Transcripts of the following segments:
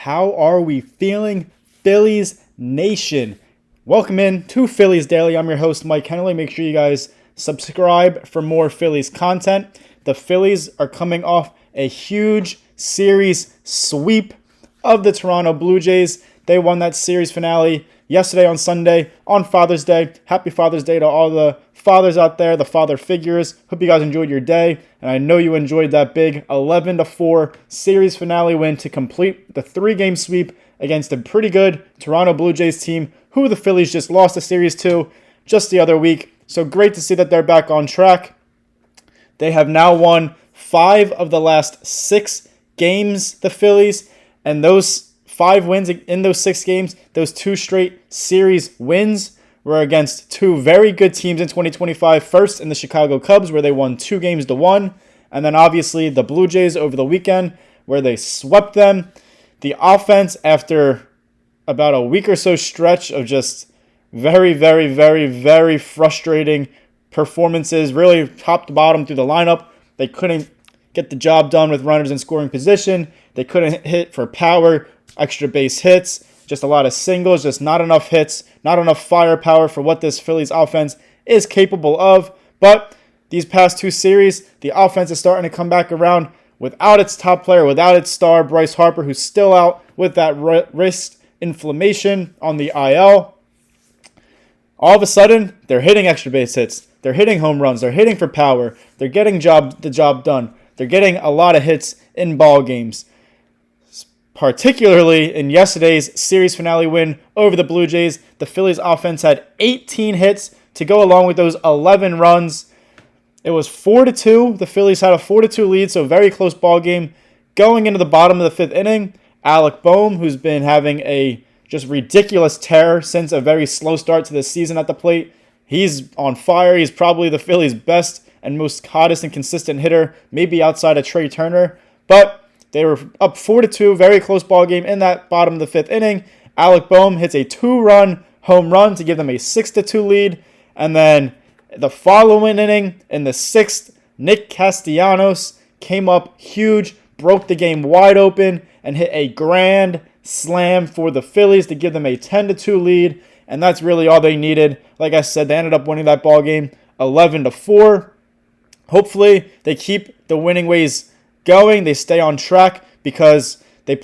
How are we feeling, Phillies Nation? Welcome in to Phillies Daily. I'm your host, Mike Kennelly. Make sure you guys subscribe for more Phillies content. The Phillies are coming off a huge series sweep of the Toronto Blue Jays. They won that series finale yesterday on Sunday on Father's Day. Happy Father's Day to all the fathers out there, the father figures. Hope you guys enjoyed your day, and I know you enjoyed that big 11-4 series finale win to complete the 3-game sweep against a pretty good Toronto Blue Jays team who the Phillies just lost a series to just the other week. So great to see that they're back on track. They have now won 5 of the last 6 games, the Phillies, and those 5 wins in those 6 games, those 2 straight series wins were against 2 very good teams in 2025. First in the Chicago Cubs, where they won 2-1, and then obviously the Blue Jays over the weekend, where they swept them. The offense, after about a week or so stretch of just very, very, very, very frustrating performances, really top to bottom through the lineup, they couldn't get the job done with runners in scoring position. They couldn't hit for power, extra base hits, just a lot of singles, just not enough hits, not enough firepower for what this Phillies offense is capable of. But these past 2 series, the offense is starting to come back around without its top player, without its star, Bryce Harper, who's still out with that wrist inflammation on the IL. All of a sudden, they're hitting extra base hits. They're hitting home runs. They're hitting for power. They're getting the job done. They're getting a lot of hits in ball games. Particularly in yesterday's series finale win over the Blue Jays, the Phillies offense had 18 hits to go along with those 11 runs. It was 4-2. The Phillies had a 4-2 lead, so very close ball game. Going into the bottom of the 5th inning, Alec Boehm, who's been having a just ridiculous tear since a very slow start to the season at the plate, he's on fire. He's probably the Phillies' best and most hottest and consistent hitter, maybe outside of Trey Turner. But they were up 4-2, very close ball game in that bottom of the 5th inning. Alec Boehm hits a 2-run home run to give them a 6-2 lead. And then the following inning, in the 6th, Nick Castellanos came up huge, broke the game wide open, and hit a grand slam for the Phillies to give them a 10-2 lead. And that's really all they needed. Like I said, they ended up winning that ball game 11-4. Hopefully, they keep the winning ways going. They stay on track because they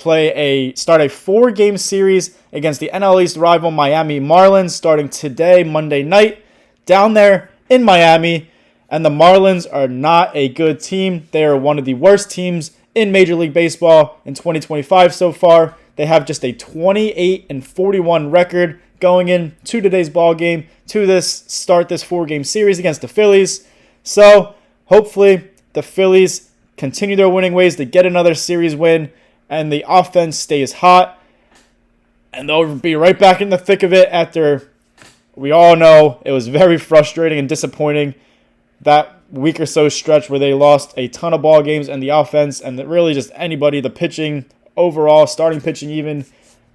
start a 4-game series against the NL East rival Miami Marlins starting today, Monday night, down there in Miami. And the Marlins are not a good team. They are one of the worst teams in Major League Baseball in 2025 so far. They have just a 28-41 record going into today's ball game to this 4-game series against the Phillies. So hopefully the Phillies continue their winning ways to get another series win, and the offense stays hot, and they'll be right back in the thick of it after we all know it was very frustrating and disappointing that week or so stretch where they lost a ton of ball games, and the offense and really just anybody, the pitching overall, starting pitching even,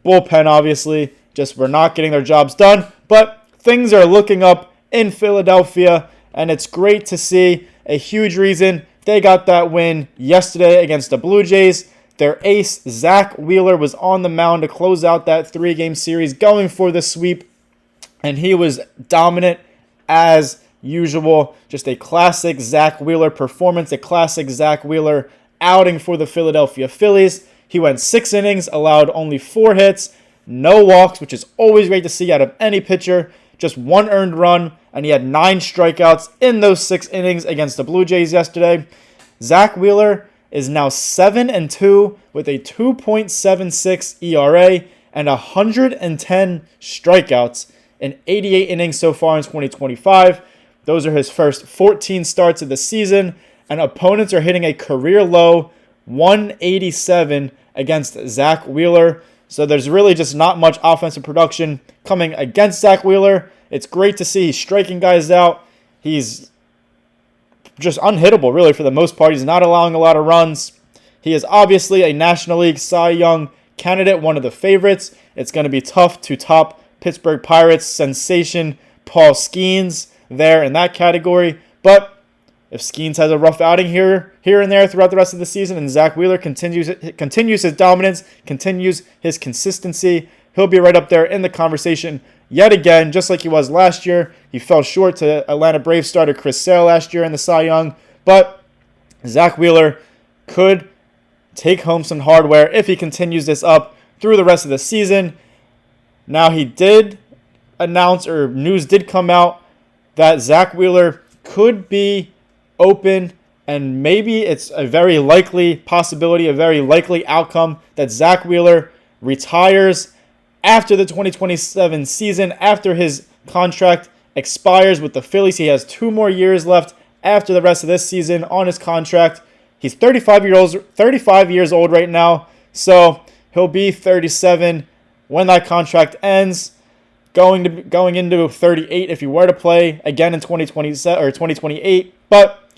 bullpen obviously, just were not getting their jobs done. But things are looking up in Philadelphia, and it's great to see. A huge reason they got that win yesterday against the Blue Jays. Their ace, Zach Wheeler, was on the mound to close out that 3-game series, going for the sweep, and he was dominant as usual. Just a classic Zach Wheeler performance, a classic Zach Wheeler outing for the Philadelphia Phillies. He went 6 innings, allowed only 4 hits, no walks, which is always great to see out of any pitcher. Just 1 earned run, and he had 9 strikeouts in those 6 innings against the Blue Jays yesterday. Zach Wheeler is now 7-2 with a 2.76 ERA and 110 strikeouts in 88 innings so far in 2025. Those are his first 14 starts of the season, and opponents are hitting a career low 187 against Zach Wheeler. So there's really just not much offensive production coming against Zach Wheeler. It's great to see he's striking guys out. He's just unhittable, really, for the most part. He's not allowing a lot of runs. He is obviously a National League Cy Young candidate, one of the favorites. It's going to be tough to top Pittsburgh Pirates sensation Paul Skeens there in that category. But If Skeens has a rough outing here and there throughout the rest of the season, and Zach Wheeler continues his dominance, continues his consistency, he'll be right up there in the conversation yet again, just like he was last year. He fell short to Atlanta Braves starter Chris Sale last year in the Cy Young, but Zach Wheeler could take home some hardware if he continues this up through the rest of the season. Now, he did announce, or news did come out, that Zach Wheeler could be open, and maybe it's a very likely possibility, a very likely outcome, that Zach Wheeler retires after the 2027 season, after his contract expires with the Phillies. He has 2 more years left after the rest of this season on his contract. He's 35 years old right now, so he'll be 37 when that contract ends, going into 38 if he were to play again in 2027 or 2028. But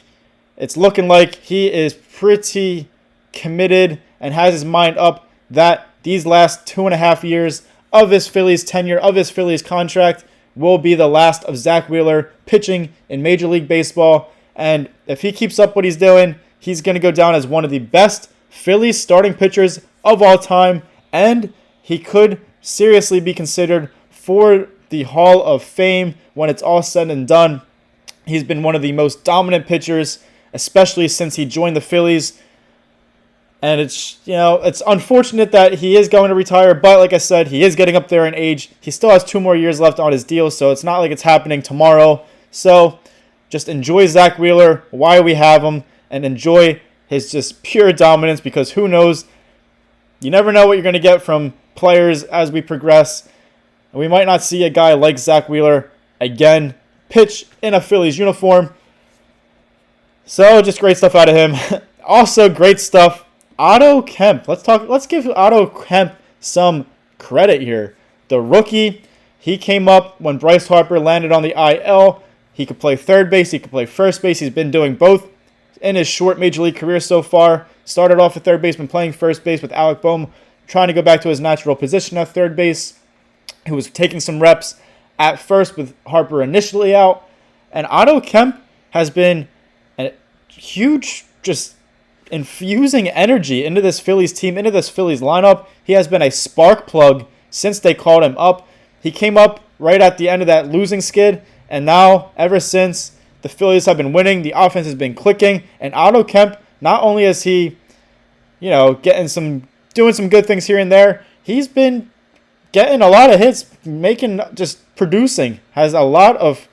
it's looking like he is pretty committed and has his mind up that these last 2.5 years of his Phillies tenure, of his Phillies contract, will be the last of Zach Wheeler pitching in Major League Baseball. And if he keeps up what he's doing, he's going to go down as one of the best Phillies starting pitchers of all time, and he could seriously be considered for the Hall of Fame when it's all said and done. He's been one of the most dominant pitchers, especially since he joined the Phillies. And it's unfortunate that he is going to retire, but like I said, he is getting up there in age. He still has 2 more years left on his deal, so it's not like it's happening tomorrow. So just enjoy Zach Wheeler while we have him, and enjoy his just pure dominance, because who knows? You never know what you're going to get from players as we progress. And we might not see a guy like Zach Wheeler again pitch in a Phillies uniform. So just great stuff out of him. Also great stuff, Otto Kemp. Let's give Otto Kemp some credit here. The rookie, he came up when Bryce Harper landed on the IL. He could play third base, he could play first base. He's been doing both in his short Major League career so far. Started off at third base, been playing first base with Alec Boehm, trying to go back to his natural position at third base. He was taking some reps at first with Harper initially out. And Otto Kemp has been a huge, just infusing energy into this Phillies team, into this Phillies lineup. He has been a spark plug since they called him up. He came up right at the end of that losing skid, and now, ever since, the Phillies have been winning, the offense has been clicking, and Otto Kemp, not only is he, doing some good things here and there, he's been getting a lot of hits, producing, has a lot of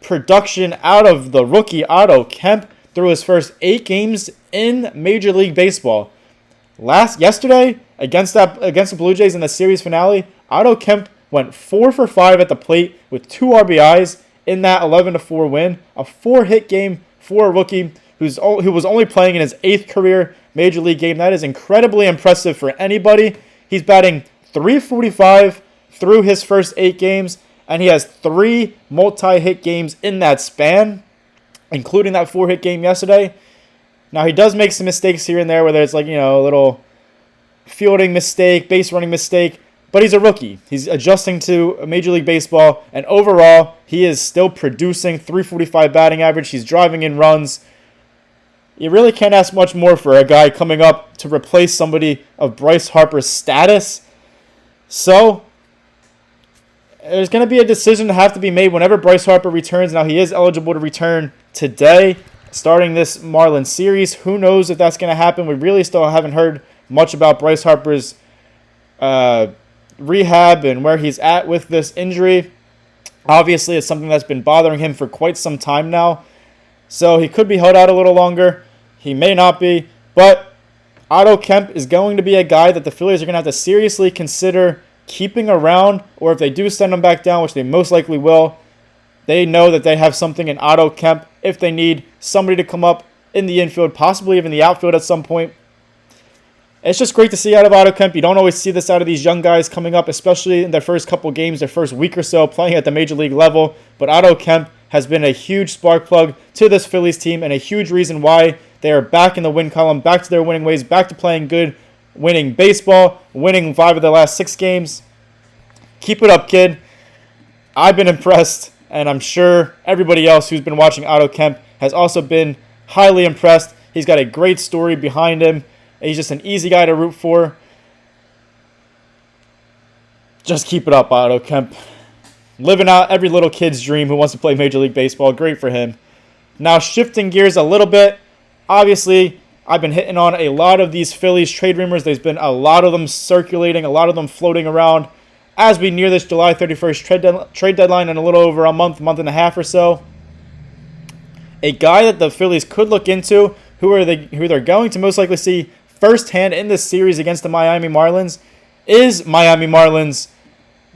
production out of the rookie Otto Kemp through his first 8 games in Major League Baseball. Yesterday, against the Blue Jays in the series finale, Otto Kemp went 4 for 5 at the plate with 2 RBIs in that 11-4 win. A 4-hit game for a rookie who was only playing in his 8th career Major League game. That is incredibly impressive for anybody. He's batting .345 through his first 8 games, and he has 3 multi-hit games in that span, including that 4-hit game yesterday. Now, he does make some mistakes here and there, whether it's a little fielding mistake, base running mistake, but he's a rookie. He's adjusting to Major League Baseball, and overall, he is still producing .345 batting average. He's driving in runs. You really can't ask much more for a guy coming up to replace somebody of Bryce Harper's status. So, there's going to be a decision to have to be made whenever Bryce Harper returns. Now, he is eligible to return today, starting this Marlins series. Who knows if that's going to happen? We really still haven't heard much about Bryce Harper's rehab and where he's at with this injury. Obviously, it's something that's been bothering him for quite some time now. So he could be held out a little longer. He may not be. But Otto Kemp is going to be a guy that the Phillies are going to have to seriously consider keeping around. Or if they do send him back down, which they most likely will, they know that they have something in Otto Kemp if they need somebody to come up in the infield, possibly even the outfield at some point. It's just great to see out of Otto Kemp. You don't always see this out of these young guys coming up, especially in their first couple games, their first week or so playing at the Major League level. But Otto Kemp has been a huge spark plug to this Phillies team and a huge reason why they are back in the win column, back to their winning ways, back to playing good, winning baseball, winning 5 of their last 6 games. Keep it up, kid. I've been impressed And I'm sure everybody else who's been watching Otto Kemp has also been highly impressed. He's got a great story behind him. He's just an easy guy to root for. Just keep it up, Otto Kemp. Living out every little kid's dream who wants to play Major League Baseball. Great for him. Now, shifting gears a little bit. Obviously, I've been hitting on a lot of these Phillies trade rumors. There's been a lot of them circulating, a lot of them floating around as we near this July 31st trade deadline in a little over a month and a half or so. A guy that the Phillies could look into, who they're going to most likely see firsthand in this series against the Miami Marlins, is Miami Marlins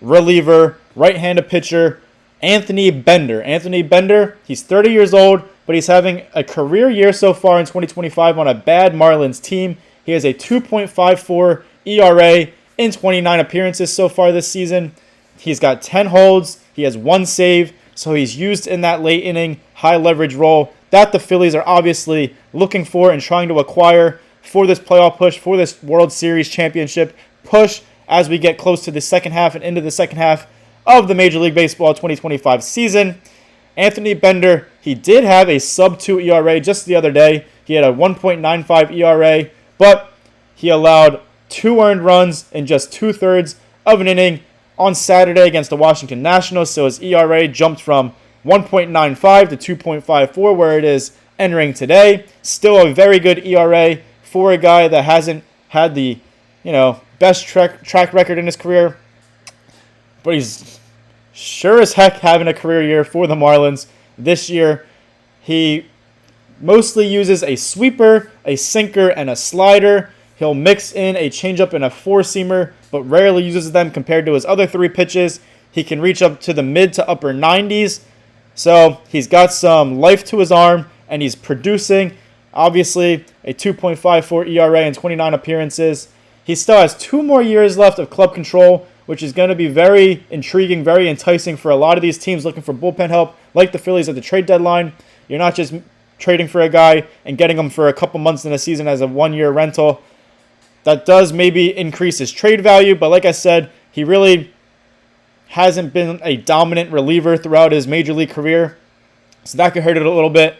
reliever, right-handed pitcher, Anthony Bender. Anthony Bender, he's 30 years old, but he's having a career year so far in 2025 on a bad Marlins team. He has a 2.54 ERA in 29 appearances so far this season. He's got 10 holds. He has 1 save, so he's used in that late inning, high leverage role that the Phillies are obviously looking for and trying to acquire for this playoff push, for this World Series championship push as we get close to the second half and into the second half of the Major League Baseball 2025 season. Anthony Bender, he did have a sub-2 ERA just the other day. He had a 1.95 ERA, but he allowed 2 earned runs in just 2/3 of an inning on Saturday against the Washington Nationals, so his ERA jumped from 1.95 to 2.54, where it is entering today. Still a very good ERA for a guy that hasn't had the, best track record in his career, but he's sure as heck having a career year for the Marlins this year. He mostly uses a sweeper, a sinker, and a slider. He'll mix in a changeup and a four-seamer, but rarely uses them compared to his other 3 pitches. He can reach up to the mid to upper 90s. So he's got some life to his arm, and he's producing. Obviously, a 2.54 ERA in 29 appearances. He still has 2 more years left of club control, which is going to be very intriguing, very enticing for a lot of these teams looking for bullpen help, like the Phillies at the trade deadline. You're not just trading for a guy and getting him for a couple months in a season as a 1-year rental. That does maybe increase his trade value, but like I said, he really hasn't been a dominant reliever throughout his major league career, so that could hurt it a little bit.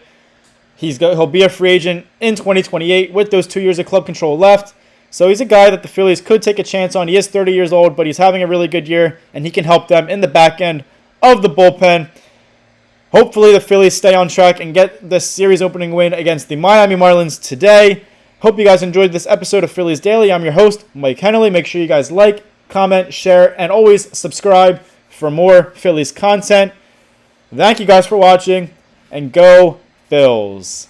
He'll be a free agent in 2028 with those 2 years of club control left. So he's a guy that the Phillies could take a chance on. He is 30 years old, but he's having a really good year, and he can help them in the back end of the bullpen. Hopefully the Phillies stay on track and get this series opening win against the Miami Marlins today. Hope you guys enjoyed this episode of Phillies Daily. I'm your host, Mike Hennelly. Make sure you guys like, comment, share, and always subscribe for more Phillies content. Thank you guys for watching, and go Phils.